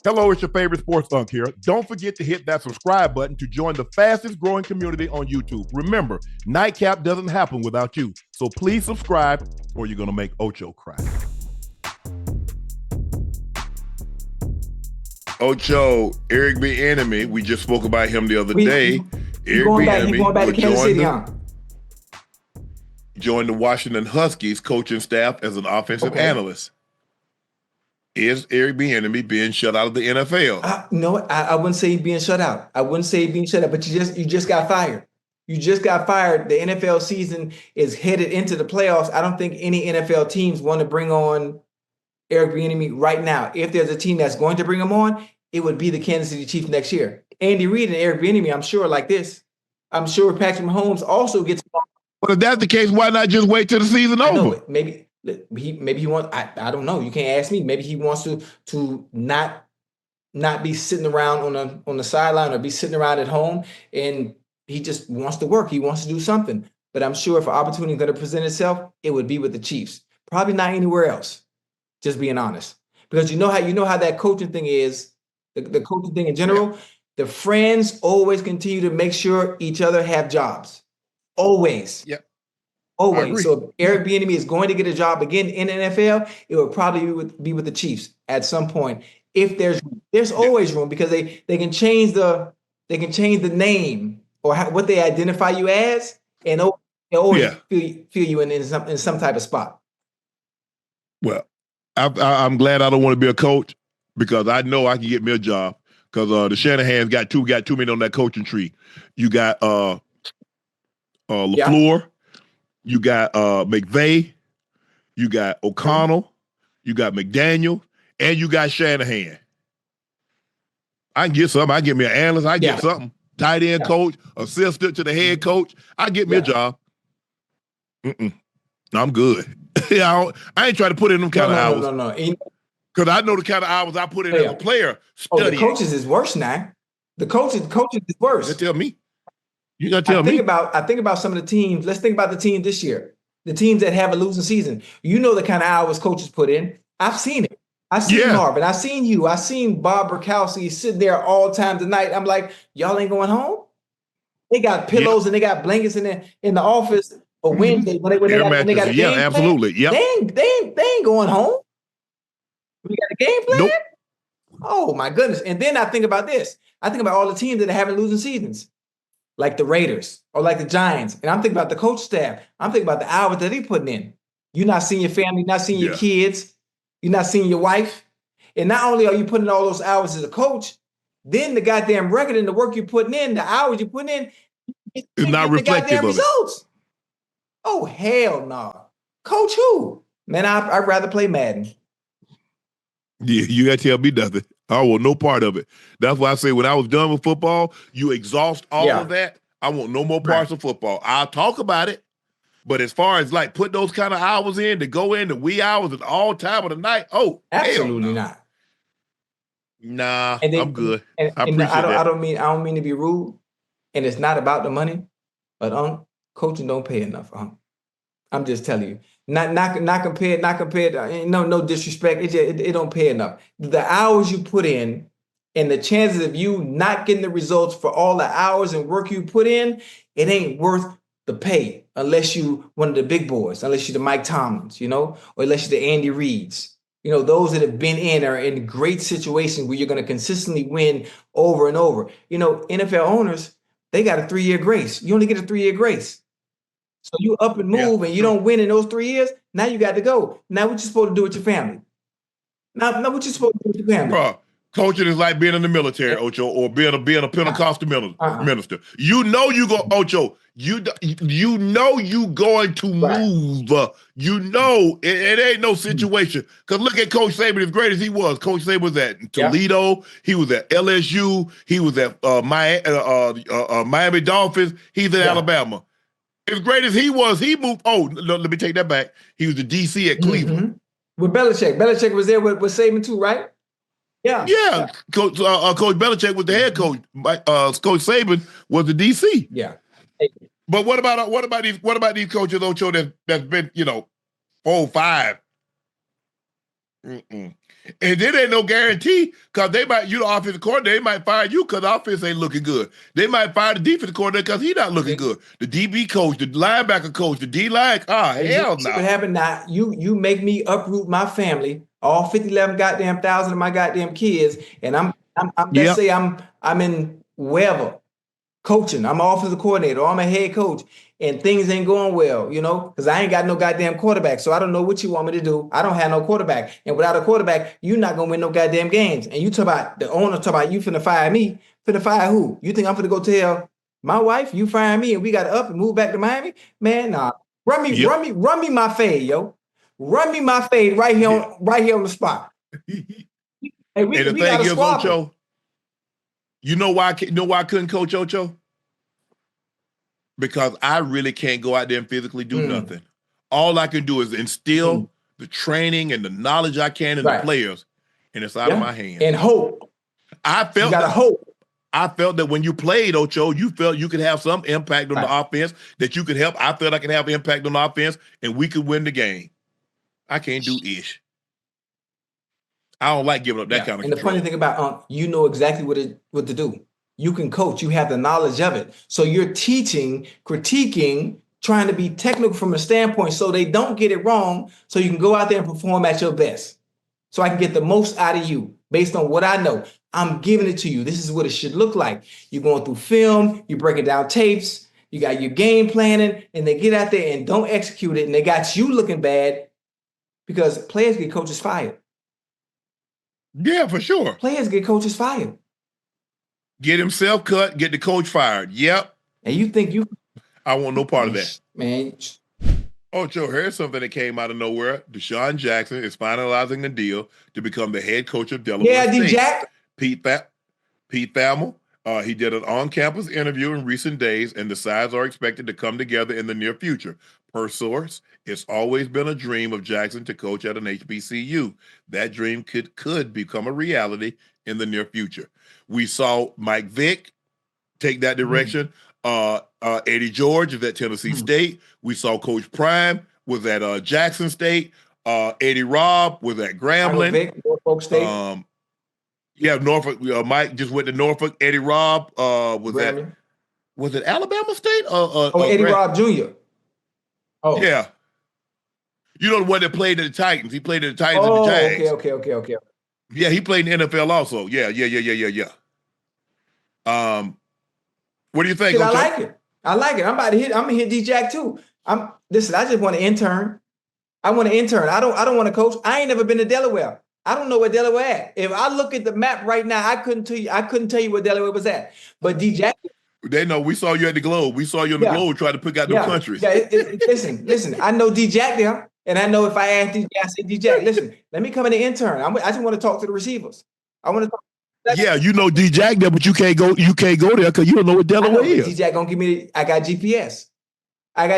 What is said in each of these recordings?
Hello, it's your favorite sports Unc here. Don't forget to hit that subscribe button to join the fastest growing community on YouTube. Remember, Nightcap doesn't happen without you. So please subscribe or you're going to make Ocho cry. Ocho, Eric Bieniemy, we just spoke about him the other day. Eric Bieniemy going back to Kansas City, joined the Washington Huskies coaching staff as an offensive analyst. Is Eric Bieniemy being shut out of the NFL? No, I wouldn't say he's being shut out. I wouldn't say he's being shut out, but you just got fired. You just got fired. The NFL season is headed into the playoffs. I don't think any NFL teams want to bring on Eric Bieniemy right now. If there's a team that's going to bring him on, it would be the Kansas City Chiefs next year. Andy Reid and Eric Bieniemy, I'm sure, like this. I'm sure Patrick Mahomes also gets. Well, if that's the case, why not just wait till the season over? Maybe he wants. I don't know. You can't ask me. Maybe he wants to not be sitting around on the sideline or be sitting around at home, and he just wants to work. He wants to do something. But I'm sure if an opportunity is going to present itself, it would be with the Chiefs. Probably not anywhere else. Just being honest, because you know how that coaching thing is, the coaching thing in general. Yeah. The friends always continue to make sure each other have jobs. Always. Yep. Always. So if Eric Bieniemy is going to get a job again in the NFL, it would probably be with the Chiefs at some point. If there's always room, because they can change the name or what they identify you as, and they'll always feel you in some type of spot. Well, I'm glad I don't want to be a coach, because I know I can get me a job, because the Shanahan's got too many on that coaching tree. You got LaFleur, you got McVay, you got O'Connell, you got McDaniel, and you got Shanahan. I can get something. I get me an analyst. I get something. Tight end coach, assistant to the head coach. I get me a job. I'm good. I ain't trying to put in them kind of hours. No. Because I know the kind of hours I put in as a player. The coaches is worse now. The coaches is worse. You tell me. You gotta tell me. I think about some of the teams. Let's think about the team this year. The teams that have a losing season. You know the kind of hours coaches put in. I've seen it. I've seen Marvin. I've seen you. I've seen Bob Burkowski sitting there all time tonight. I'm like, y'all ain't going home? They got pillows and they got blankets in the office for Wednesday when they got a game plan. Absolutely. Yeah. They ain't going home. We got a game plan? Nope. Oh my goodness. And then I think about this. I think about all the teams that are having losing seasons, like the Raiders or like the Giants. And I'm thinking about the coach staff. I'm thinking about the hours that they're putting in. You're not seeing your family, not seeing your kids, you're not seeing your wife. And not only are you putting all those hours as a coach, then the goddamn record and the work you're putting in, the hours you're putting in, it's not reflective of results. Oh, hell no. Coach who? Man, I'd rather play Madden. Yeah, you got to tell me nothing. I want no part of it. That's why I say when I was done with football, you exhaust all of that. I want no more parts of football. I'll talk about it. But as far as like put those kind of hours in to go in the wee hours at all time of the night, absolutely not. Nah, I'm good. I appreciate that. I don't mean to be rude, and it's not about the money, but coaching don't pay enough. I'm just telling you, not compared. No disrespect. It don't pay enough. The hours you put in, and the chances of you not getting the results for all the hours and work you put in, it ain't worth the pay unless you one of the big boys, unless you're the Mike Tomlins, or unless you're the Andy Reids. Those that have been in are in great situations where you're going to consistently win over and over. NFL owners, they got a 3-year grace. You only get a 3-year grace. So you up and move and you don't win in those 3 years, now you got to go. Now what you supposed to do with your family? Now what you supposed to do with your family? Bro, coaching is like being in the military, Ocho, or being a Pentecostal minister. You know you go, Ocho, you know you going to move. It ain't no situation. Because look at Coach Saban, as great as he was. Coach Saban was at Toledo. He was at LSU. He was at Miami Dolphins. He's at Alabama. As great as he was, he moved. Oh, let me take that back. He was the DC at Cleveland. With Belichick. Belichick was there with Saban too, right? Yeah. Coach Belichick was the head coach. Coach Saban was the DC. Yeah. But what about these coaches, Ocho, that's been 4 or 5? And then ain't no guarantee because they might, you the offensive coordinator, they might fire you because the offense ain't looking good. They might fire the defensive coordinator because he's not looking good. The DB coach, the linebacker coach, the D-line, hell no. What happened now? You make me uproot my family, all 11 goddamn thousand of my goddamn kids, and I'm let's say I'm in wherever coaching. I'm an offensive coordinator or I'm a head coach, and things ain't going well, because I ain't got no goddamn quarterback. So I don't know what you want me to do. I don't have no quarterback. And without a quarterback, you're not going to win no goddamn games. And you talk about the owner, talk about you finna fire me. Finna fire who? You think I'm finna go tell my wife you fire me and we got to up and move back to Miami? Man, nah. Run me my fade, yo. Run me my fade right here on the spot. Hey, we got a squad. Ocho, you know why I couldn't coach Ocho? Because I really can't go out there and physically do nothing. All I can do is instill the training and the knowledge I can in the players, and it's out of my hands. And hope. You gotta hope. I felt that when you played, Ocho, you felt you could have some impact on the offense, that you could help. I felt I could have impact on the offense, and we could win the game. I can't do ish. I don't like giving up that kind of control. And the funny thing about you know exactly what to do. You can coach. You have the knowledge of it. So you're teaching, critiquing, trying to be technical from a standpoint so they don't get it wrong, so you can go out there and perform at your best. So I can get the most out of you based on what I know. I'm giving it to you. This is what it should look like. You're going through film. You're breaking down tapes. You got your game planning, and they get out there and don't execute it, and they got you looking bad because players get coaches fired. Yeah, for sure. Players get coaches fired. Get himself cut, get the coach fired. Yep. And you think I want no part of that. Man. Ocho, here's something that came out of nowhere. DeSean Jackson is finalizing a deal to become the head coach of Delaware State. D-Jack. Pete Thamel, he did an on-campus interview in recent days, and the sides are expected to come together in the near future. Per source, it's always been a dream of Jackson to coach at an HBCU. That dream could become a reality in the near future. We saw Mike Vick take that direction. Eddie George is at Tennessee State. We saw Coach Prime was at Jackson State. Eddie Robb was at Grambling. Vick, Norfolk State. Norfolk. Mike just went to Norfolk. Eddie Robb was it Alabama State? Eddie Robb Jr. Oh yeah. You know the one that played at the Titans. He played at the Titans and the Jags. Okay. Yeah, he played in the NFL also. Yeah. What do you think? I like it. I'm gonna hit D-Jack too. Listen, I just want to intern. I want to intern. I don't want to coach. I ain't never been to Delaware. I don't know where Delaware at. If I look at the map right now, I couldn't tell you where Delaware was at. But D-Jack. They know we saw you at the Globe. We saw you on the Globe trying to pick out the countries. Yeah, listen. I know D-Jack there. And I know if I ask DJ, I say, DJ, listen, let me come in and intern. I just want to talk to the receivers. I want to talk. Yeah, you know D-Jack there, but you can't go there because you don't know what Delaware is. D-Jack gonna give me. I got GPS, and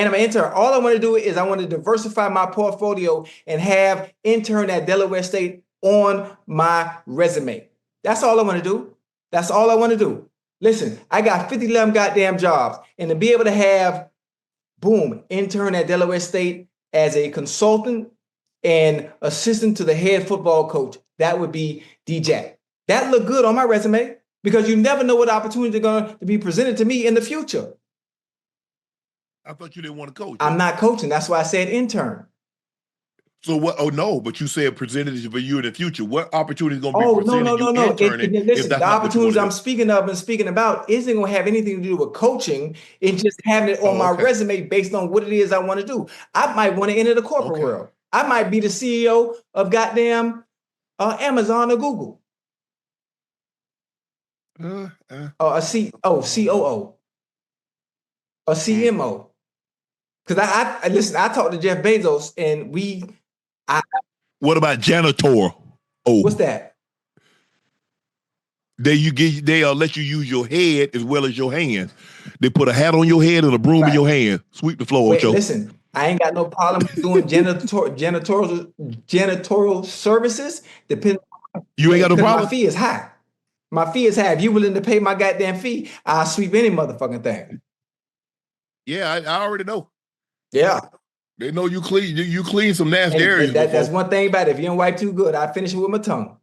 I'm an intern. All I want to do is I want to diversify my portfolio and have intern at Delaware State on my resume. That's all I want to do. Listen, I got 11 goddamn jobs, and to be able to have, boom, intern at Delaware State as a consultant and assistant to the head football coach, that would be D-Jack. That look good on my resume because you never know what opportunities are going to be presented to me in the future. I thought you didn't want to coach. I'm not coaching. That's why I said intern. So what? Oh no, but you said presented for you in the future. What opportunity is going to be presented to you interning? Listen, the opportunities I'm speaking of and speaking about isn't going to have anything to do with coaching. It's just having it on my resume based on what it is I want to do. I might want to enter the corporate world. I might be the CEO of goddamn Amazon or Google. Or a COO. A CMO. Because I listen, I talked to Jeff Bezos and what about janitor? What's that? They'll let you use your head as well as your hands. They put a hat on your head and a broom in your hand. Sweep the floor, Ocho. Listen, I ain't got no problem doing janitorial services. Depending. You ain't got no problem. My fee is high. If you willing to pay my goddamn fee, I'll sweep any motherfucking thing. Yeah, I already know. Yeah. They know you clean. You clean some nasty And areas. that's one thing about it. If you don't wipe too good, I finish it with my tongue.